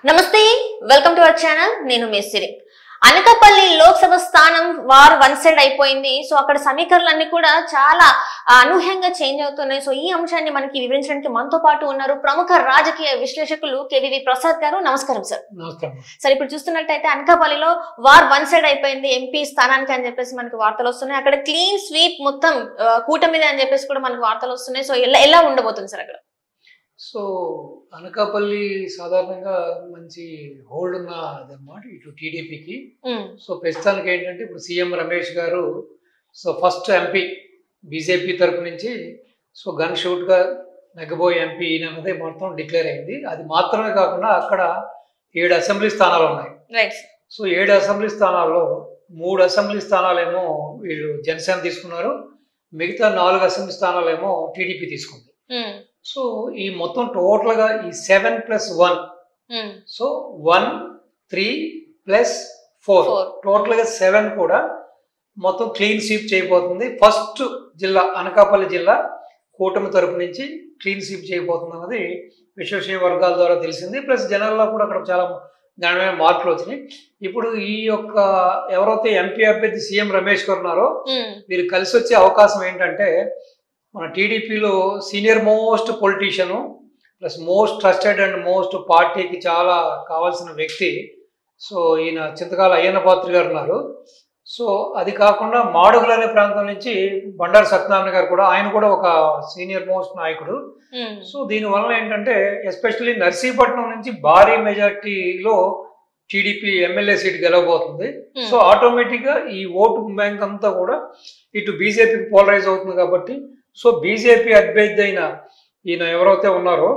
నమస్తే welcome to our channel నేను మేసిరి అనకాపల్లి లోక్సభ స్థానం వార్ వన్ సైడ్ అయిపోయింది సో అక్కడ సమీకరణలన్నీ కూడా చాలా అనూహ్యంగా చేంజ్ అవుతున్నాయి సో ఈ అంశాన్ని మనకి వివరించడానికి మనతో పాటు ఉన్నారు ప్రముఖ రాజకీయ విశ్లేషకులు కేవీవి ప్రసాద్ గారు నమస్కారం సార్ సార్ ఇప్పుడు చూస్తున్నట్టయితే అనకాపల్లిలో వార్ వన్ సైడ్ అయిపోయింది ఎంపీ స్థానానికి అని చెప్పేసి మనకి వార్తలు వస్తున్నాయి అక్కడ క్లీన్ స్వీప్ మొత్తం కూటమిదే అని చెప్పేసి కూడా మనకి వార్తలు వస్తున్నాయి సో ఎలా ఉండబోతుంది సార్ అక్కడ సో అనకాపల్లి సాధారణంగా మంచి హోల్డ్ ఉన్నదన్నమాట ఇటు టీడీపీకి సో ప్రస్తుతానికి ఏంటంటే ఇప్పుడు సీఎం రమేష్ గారు సో ఫస్ట్ ఎంపీ బీజేపీ తరపు నుంచి సో గన్ షూట్గా నెగ్గబోయే ఎంపీ అన్నది మొత్తం డిక్లేర్ అయింది. అది మాత్రమే కాకుండా అక్కడ 7 అసెంబ్లీ స్థానాలు ఉన్నాయి. సో 7 అసెంబ్లీ స్థానాల్లో 3 అసెంబ్లీ స్థానాలేమో వీళ్ళు జనసేన తీసుకున్నారు, మిగతా 4 అసెంబ్లీ స్థానాలేమో టీడీపీ తీసుకుంది. సో ఈ మొత్తం టోటల్ గా ఈ 7+1 సో 1 3 + 4 టోటల్ గా 7 కూడా మొత్తం క్లీన్ స్వీప్ చేయబోతుంది. ఫస్ట్ జిల్లా అనకాపల్లి జిల్లా కూటమి తరపు నుంచి క్లీన్ స్వీప్ చేయబోతుంది అన్నది విశ్వసనీయ వర్గాల ద్వారా తెలిసింది. ప్లస్ జనాల్లో కూడా అక్కడ చాలా గణనీయమైన మార్పులు వచ్చినాయి. ఇప్పుడు ఈ యొక్క ఎవరైతే ఎంపీ అభ్యర్థి సీఎం రమేష్ గారు ఉన్నారో వీరు కలిసి వచ్చే అవకాశం ఏంటంటే మన టీడీపీలో senior most politician plus most trusted and most పార్టీకి చాలా కావాల్సిన వ్యక్తి. సో ఈయన చింతకాల అయ్యన్న పాత్రి గారు ఉన్నారు. సో అది కాకుండా మాడుగులు అనే ప్రాంతం నుంచి బండారు సత్యనారాయణ గారు కూడా, ఆయన కూడా ఒక సీనియర్ మోస్ట్ నాయకుడు. సో దీనివల్ల ఏంటంటే ఎస్పెషల్లీ నర్సీపట్నం నుంచి భారీ మెజార్టీలో టీడీపీ ఎమ్మెల్యే సీట్ గెలవబోతుంది. సో ఆటోమేటిక్గా ఈ ఓటు బ్యాంక్ అంతా కూడా ఇటు బీజేపీకి పోలరైజ్ అవుతుంది. కాబట్టి సో బీజేపీ అభ్యర్థి అయిన ఈయన ఎవరైతే ఉన్నారో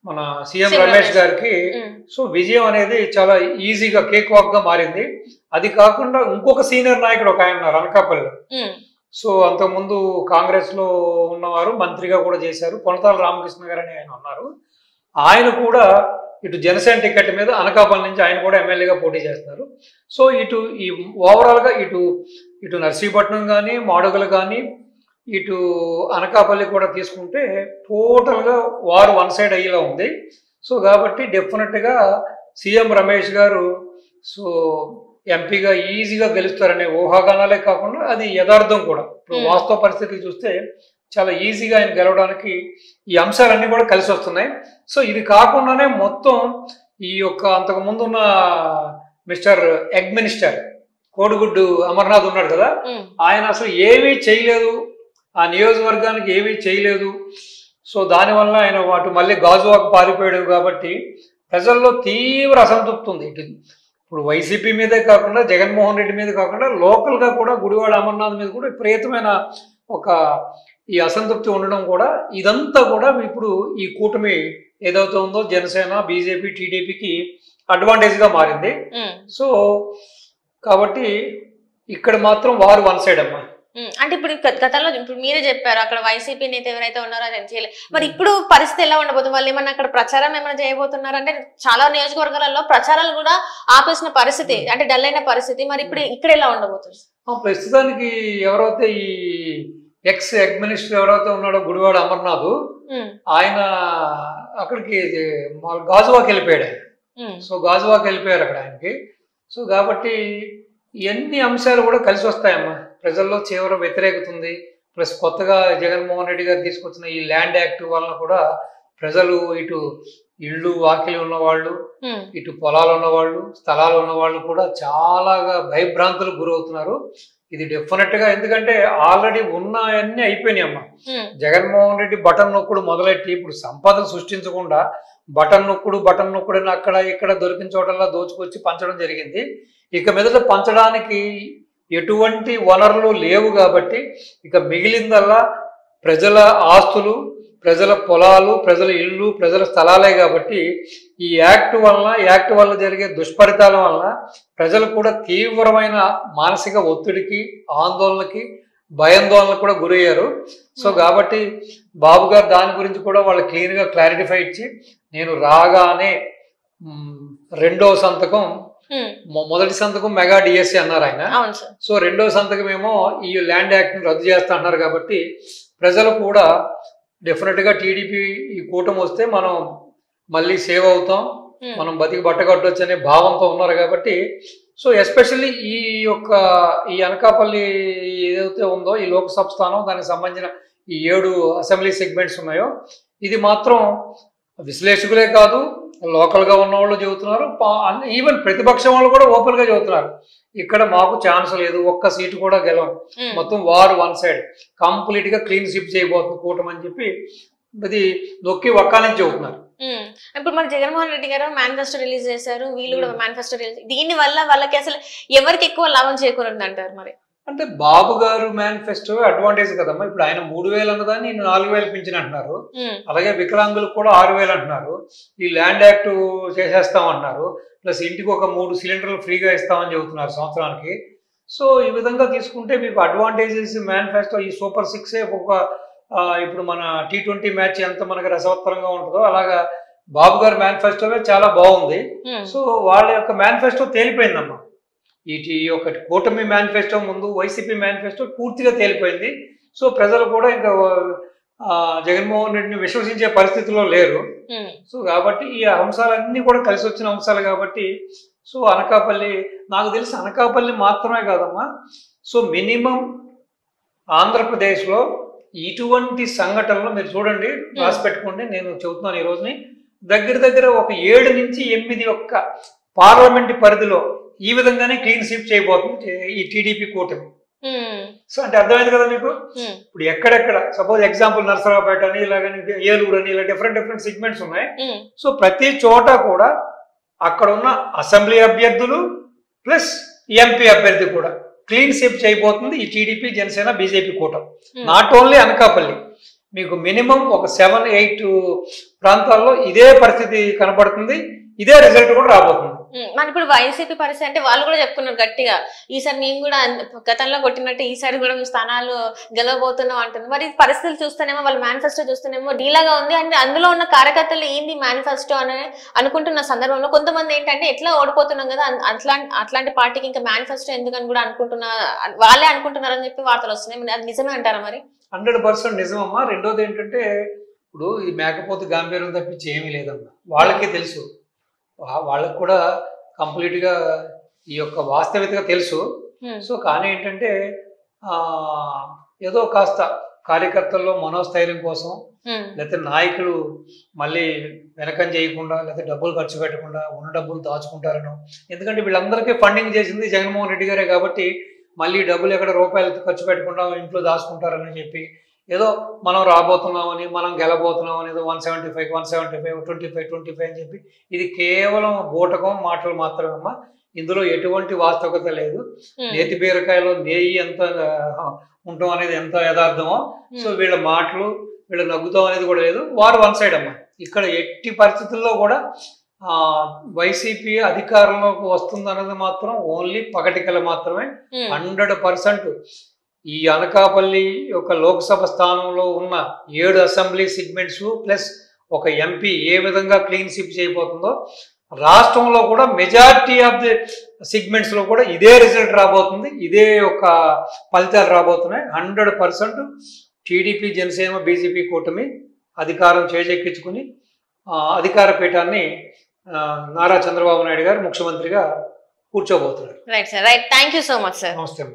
మన సీఎం రమేష్ గారికి సో విజయం అనేది చాలా ఈజీగా కేక్ వాక్ గా మారింది. అది కాకుండా ఇంకొక సీనియర్ నాయకుడు ఒక ఆయన ఉన్నారు అనకాపల్లిలో. సో అంతకుముందు కాంగ్రెస్ లో ఉన్నవారు, మంత్రిగా కూడా చేశారు, కొనతాల రామకృష్ణ గారు అని ఆయన ఉన్నారు. ఆయన కూడా ఇటు జనసేన టికెట్ మీద అనకాపల్లి నుంచి ఆయన కూడా ఎమ్మెల్యేగా పోటీ చేస్తున్నారు. సో ఇటు ఈ ఓవరాల్ గా ఇటు నర్సీపట్నం కానీ మాడుగులు కానీ ఇటు అనకాపల్లి కూడా తీసుకుంటే టోటల్గా వారు వన్ సైడ్ అయ్యేలా ఉంది. సో కాబట్టి డెఫినెట్గా సీఎం రమేష్ గారు సో ఎంపీగా ఈజీగా గెలుస్తారనే ఊహాగానాలే కాకుండా అది యథార్థం కూడా. ఇప్పుడు వాస్తవ పరిస్థితులు చూస్తే చాలా ఈజీగా ఆయన గెలవడానికి ఈ అంశాలన్నీ కూడా కలిసి వస్తున్నాయి. సో ఇది కాకుండానే మొత్తం ఈ యొక్క అంతకుముందు ఉన్న మిస్టర్ ఎగ్ మినిస్టర్ కోడిగుడ్డు అమర్నాథ్ ఉన్నాడు కదా, ఆయన అసలు ఏమీ చేయలేదు, ఆ నియోజకవర్గానికి ఏమీ చేయలేదు. సో దానివల్ల ఆయన వాటి మళ్ళీ గాజువాకు పారిపోయాడు. కాబట్టి ప్రజల్లో తీవ్ర అసంతృప్తి ఉంది. ఇప్పుడు వైసీపీ మీదే కాకుండా జగన్మోహన్ రెడ్డి మీద కాకుండా లోకల్గా కూడా గుడివాడ అమర్నాథ్ మీద కూడా విపరీతమైన ఒక ఈ అసంతృప్తి ఉండడం కూడా ఇదంతా కూడా ఇప్పుడు ఈ కూటమి ఏదైతే ఉందో జనసేన బీజేపీ టీడీపీకి అడ్వాంటేజ్గా మారింది. సో కాబట్టి ఇక్కడ మాత్రం వారు వన్ సైడ్ అమ్మా. అంటే ఇప్పుడు గతంలో ఇప్పుడు మీరే చెప్పారు అక్కడ వైసీపీ నేత ఎవరైతే ఉన్నారో అది చేయలేదు. మరి ఇప్పుడు పరిస్థితి ఎలా ఉండబోతుంది? వాళ్ళు ఏమన్నా అక్కడ ప్రచారం ఏమైనా చేయబోతున్నారు? అంటే చాలా నియోజకవర్గాలలో ప్రచారాలు కూడా ఆపేసిన పరిస్థితి, అంటే డల్ అయిన పరిస్థితి. మరి ఇప్పుడు ఇక్కడ ఎలా ఉండబోతుంది? ప్రస్తుతానికి ఎవరైతే ఈ ఎక్స్ మినిస్టర్ ఎవరైతే ఉన్నాడో గుడివాడ అమర్నాథ్, ఆయన అక్కడికి గాజువాకి వెళ్ళిపోయాడు. సో గాజువాకి వెళ్ళిపోయారు అక్కడ ఆయనకి. సో కాబట్టి ఇవన్నీ అంశాలు కూడా కలిసి వస్తాయమ్మా. ప్రజల్లో తీవ్ర వ్యతిరేకత ఉంది. ప్లస్ కొత్తగా జగన్మోహన్ రెడ్డి గారు తీసుకొచ్చిన ఈ ల్యాండ్ యాక్ట్ వలన కూడా ప్రజలు ఇటు ఇళ్ళు వాకిలి ఉన్నవాళ్ళు, ఇటు పొలాలు ఉన్నవాళ్ళు, స్థలాలు ఉన్నవాళ్ళు కూడా చాలా భయభ్రాంతులకు గురవుతున్నారు. ఇది డెఫినెట్ గా, ఎందుకంటే ఆల్రెడీ ఉన్నాయన్నీ అయిపోయినాయి అమ్మా. జగన్మోహన్ రెడ్డి బటన్ నొక్కుడు మొదలెట్టి ఇప్పుడు సంపదను సృష్టించకుండా బటన్ నొక్కుడు అక్కడ ఇక్కడ దొరికిన చోటల్లా దోచుకొచ్చి పంచడం జరిగింది. ఇక మీదట పంచడానికి ఎటువంటి వనరులు లేవు. కాబట్టి ఇక మిగిలిందల్లా ప్రజల ఆస్తులు, ప్రజల పొలాలు, ప్రజల ఇళ్ళు, ప్రజల స్థలాలే. కాబట్టి ఈ యాక్ట్ వల్ల జరిగే దుష్ఫలితాల వల్ల ప్రజలు కూడా తీవ్రమైన మానసిక ఒత్తిడికి, ఆందోళనకి, భయాందోళనకు కూడా గురయ్యారు. సో కాబట్టి బాబు గారు దాని గురించి కూడా వాళ్ళు క్లీన్గా క్లారిఫై ఇచ్చి, నేను రాగానే రెండో సంతకం, మొదటి సంతకం మెగా డిఎస్సి అన్నారు ఆయన. సో రెండో సంతకం ఏమో ఈ ల్యాండ్ యాక్ట్ ని రద్దు చేస్తా అన్నారు. కాబట్టి ప్రజలు కూడా డెఫినెట్ గా టీడీపీ ఈ కూటమి వస్తే మనం మళ్ళీ సేవ్ అవుతాం, మనం బతికి బట్టగట్టొచ్చు అనే భావంతో ఉన్నారు కాబట్టి సో ఎస్పెషల్లీ ఈ అనకాపల్లి ఏదైతే ఉందో ఈ లోక్సభ స్థానం దానికి సంబంధించిన ఈ 7 అసెంబ్లీ సెగ్మెంట్స్ ఉన్నాయో ఇది మాత్రం విశ్లేషకులే కాదు లోకల్గా ఉన్న వాళ్ళు చెబుతున్నారు, ఈవెన్ ప్రతిపక్షం వాళ్ళు కూడా ఓపెన్గా చెబుతున్నారు ఇక్కడ మాకు ఛాన్స్ లేదు, ఒక్క సీటు కూడా గెలవం, మొత్తం వార్ వన్ సైడ్ కంప్లీట్గా క్లీన్ స్వీప్ చేయబోతుంది కూటమి అని చెప్పి ఇది నొక్కి వక్కాలని చెబుతున్నారు. ఇప్పుడు మన జగన్మోహన్ రెడ్డి గారు మేనిఫెస్టో రిలీజ్ చేశారు, వీళ్ళు కూడా మేనిఫెస్టో రిలీజ్, దీని వల్ల వాళ్ళకి అసలు ఎవరికి ఎక్కువ లాభం చేకూరుంది అంటారు? మరి అంటే బాబు గారు మేనిఫెస్టో అడ్వాంటేజ్ కదమ్మా. ఇప్పుడు ఆయన 3,000 అన్నదాన్ని 4,000 పెంచిన అంటున్నారు, అలాగే వికలాంగులకు కూడా 6,000 అంటున్నారు, ఈ ల్యాండ్ యాక్ట్ చేసేస్తాం అంటున్నారు, ప్లస్ ఇంటికి ఒక 3 సిలిండర్లు ఫ్రీగా ఇస్తామని చెబుతున్నారు సంవత్సరానికి. సో ఈ విధంగా తీసుకుంటే మీకు అడ్వాంటేజెస్ మేనిఫెస్టో ఈ సూపర్ 6 ఒక ఇప్పుడు మన T20 మ్యాచ్ ఎంత మనకు రసవత్తరంగా ఉంటుందో అలాగా బాబు గారి మేనిఫెస్టోవే చాలా బాగుంది. సో వాళ్ళ యొక్క మేనిఫెస్టో తేలిపోయిందమ్మా. ఈ యొక్క కూటమి మేనిఫెస్టో ముందు వైసీపీ మేనిఫెస్టో పూర్తిగా తేలిపోయింది. సో ప్రజలు కూడా ఇంకా జగన్మోహన్ రెడ్డిని విశ్వసించే పరిస్థితిలో లేరు. సో కాబట్టి ఈ అంశాలన్నీ కూడా కలిసి వచ్చిన అంశాలు కాబట్టి సో అనకాపల్లి నాకు తెలిసి అనకాపల్లి మాత్రమే కాదమ్మా. సో మినిమం ఆంధ్రప్రదేశ్లో ఇటువంటి సంఘటనలు మీరు చూడండి, రాసి పెట్టుకోండి, నేను చెబుతున్నాను ఈ రోజుని దగ్గర ఒక 7 నుంచి 8 ఒక్క పార్లమెంట్ పరిధిలో ఈ విధంగానే క్లీన్ స్వీప్ చేయబోతుంది ఈ టీడీపీ కూటమి. సో అంటే అర్థమైంది కదా మీకు. ఇప్పుడు ఎక్కడెక్కడ సపోజ్ ఎగ్జాంపుల్ నరసరావుపేట అని ఇలాగని ఏలూరు అని ఇలా డిఫరెంట్ సెగ్మెంట్స్ ఉన్నాయి. సో ప్రతి చోట కూడా అక్కడ ఉన్న అసెంబ్లీ అభ్యర్థులు ప్లస్ ఎంపీ అభ్యర్థి కూడా క్లీన్ స్వీప్ చేయబోతుంది ఈ టీడీపీ జనసేన బీజేపీ కూటమి. నాట్ ఓన్లీ అనకాపల్లి, మీకు మినిమం ఒక 7-8 ప్రాంతాల్లో ఇదే పరిస్థితి కనబడుతుంది, ఇదే రిజల్ట్ కూడా రాబోతుంది. మన ఇప్పుడు వైసీపీ పరిస్థితి అంటే వాళ్ళు కూడా చెప్పుకున్నారు గట్టిగా, ఈసారి మేము కూడా గతంలో కొట్టినట్టు ఈసారి కూడా మేము స్థానాలు గెలవబోతున్నాం అంటున్నారు. మరి పరిస్థితులు చూస్తేనేమో వాళ్ళ మేనిఫెస్టో చూస్తేనేమో డీలాగా ఉంది. అంటే అందులో ఉన్న కార్యకర్తలు ఏంది మేనిఫెస్టో అని అనుకుంటున్న సందర్భంలో కొంతమంది ఏంటంటే ఎట్లా ఓడిపోతున్నాం కదా అట్లాంటి పార్టీకి ఇంకా మేనిఫెస్టో ఎందుకని కూడా వాళ్ళే అనుకుంటున్నారని చెప్పి వార్తలు వస్తున్నాయి. అది నిజమే అంటారా? మరి 100% నిజమమ్మా. రెండోది ఏంటంటే ఇప్పుడు ఈ మేకపోతే గాంభీర్యం తప్పించి ఏమీ లేదమ్మా. వాళ్ళకే తెలుసు, వాళ్ళకు కూడా కంప్లీట్గా ఈ యొక్క వాస్తవికత తెలుసు. సో కానీ ఏంటంటే ఏదో కాస్త కార్యకర్తల్లో మనోస్థైర్యం కోసం లేకపోతే నాయకులు మళ్ళీ వెనకం చేయకుండా లేకపోతే డబ్బులు ఖర్చు పెట్టకుండా ఉన్న డబ్బులు దాచుకుంటారనో, ఎందుకంటే వీళ్ళందరికీ ఫండింగ్ చేసింది జగన్మోహన్ రెడ్డి గారే కాబట్టి మళ్ళీ డబ్బులు ఎక్కడ రూపాయలు ఖర్చు పెట్టకుండా ఇంట్లో దాచుకుంటారని చెప్పి ఏదో మనం రాబోతున్నామని మనం గెలబోతున్నామని ఏదో 175 25 అని చెప్పి ఇది కేవలం బూటకం మాటలు మాత్రమేమ్మా. ఇందులో ఎటువంటి వాస్తవికత లేదు. నేతి బీరకాయలో నెయ్యి ఎంత ఉంటాం అనేది ఎంత యథార్థమో సో వీళ్ళ మాటలు వీళ్ళు నగ్గుతాం అనేది కూడా లేదు. వారు వన్ సైడ్ అమ్మా. ఇక్కడ ఎట్టి పరిస్థితుల్లో కూడా వైసీపీ అధికారంలోకి వస్తుంది అన్నది మాత్రం ఓన్లీ పగటికల మాత్రమే. 100% ఈ అనకాపల్లి యొక్క లోక్సభ స్థానంలో ఉన్న 7 అసెంబ్లీ సెగ్మెంట్స్ ప్లస్ ఒక ఎంపీ ఏ విధంగా క్లీన్ స్వీప్ చేయబోతుందో రాష్ట్రంలో కూడా మెజారిటీ ఆఫ్ ది సెగ్మెంట్స్ లో కూడా ఇదే రిజల్ట్ రాబోతుంది, ఇదే ఒక ఫలితాలు రాబోతున్నాయి. 100% టీడీపీ జనసేన బీజేపీ కూటమి అధికారం చేజెక్కించుకుని అధికార పీఠాన్ని నారా చంద్రబాబు నాయుడు గారు ముఖ్యమంత్రిగా కూర్చోబోతున్నారు. Right sir, right. Thank you so much sir. నమస్తే.